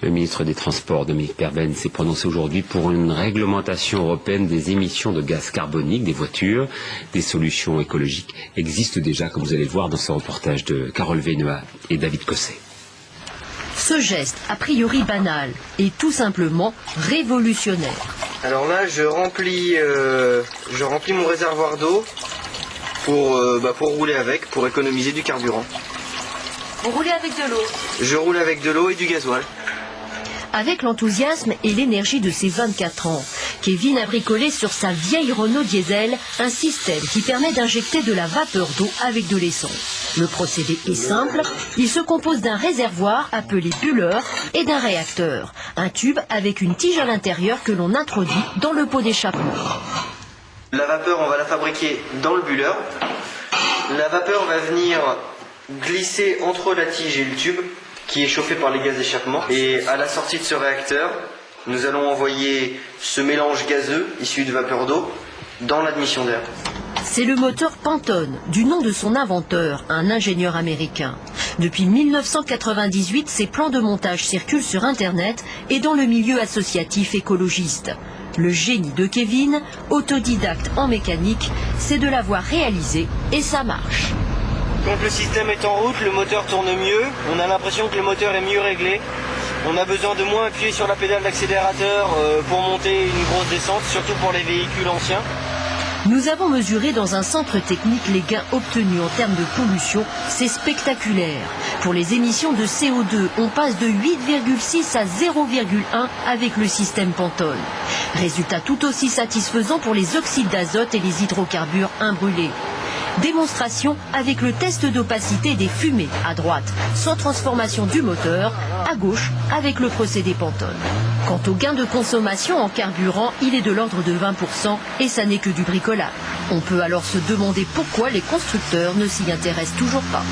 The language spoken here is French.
Le ministre des Transports, Dominique Perben, s'est prononcé aujourd'hui pour une réglementation européenne des émissions de gaz carbonique des voitures. Des solutions écologiques existent déjà, comme vous allez le voir dans ce reportage de Carole Vénois et David Cosset. Ce geste, a priori banal, est tout simplement révolutionnaire. Alors là, je remplis mon réservoir d'eau pour rouler avec, pour économiser du carburant. Vous roulez avec de l'eau? Je roule avec de l'eau et du gasoil. Avec l'enthousiasme et l'énergie de ses 24 ans, Kevin a bricolé sur sa vieille Renault diesel un système qui permet d'injecter de la vapeur d'eau avec de l'essence. Le procédé est simple, il se compose d'un réservoir appelé bulleur et d'un réacteur, un tube avec une tige à l'intérieur que l'on introduit dans le pot d'échappement. La vapeur, on va la fabriquer dans le bulleur. La vapeur va venir glisser entre la tige et le tube, qui est chauffé par les gaz d'échappement. Et à la sortie de ce réacteur, nous allons envoyer ce mélange gazeux, issu de vapeur d'eau, dans l'admission d'air. C'est le moteur Pantone, du nom de son inventeur, un ingénieur américain. Depuis 1998, ses plans de montage circulent sur Internet et dans le milieu associatif écologiste. Le génie de Kevin, autodidacte en mécanique, c'est de l'avoir réalisé et ça marche. Quand le système est en route, le moteur tourne mieux, on a l'impression que le moteur est mieux réglé. On a besoin de moins appuyer sur la pédale d'accélérateur pour monter une grosse descente, surtout pour les véhicules anciens. Nous avons mesuré dans un centre technique les gains obtenus en termes de pollution, c'est spectaculaire. Pour les émissions de CO2, on passe de 8,6 à 0,1 avec le système Pantone. Résultat tout aussi satisfaisant pour les oxydes d'azote et les hydrocarbures imbrûlés. Démonstration avec le test d'opacité des fumées à droite, sans transformation du moteur, à gauche avec le procédé Pantone. Quant au gain de consommation en carburant, il est de l'ordre de 20% et ça n'est que du bricolage. On peut alors se demander pourquoi les constructeurs ne s'y intéressent toujours pas.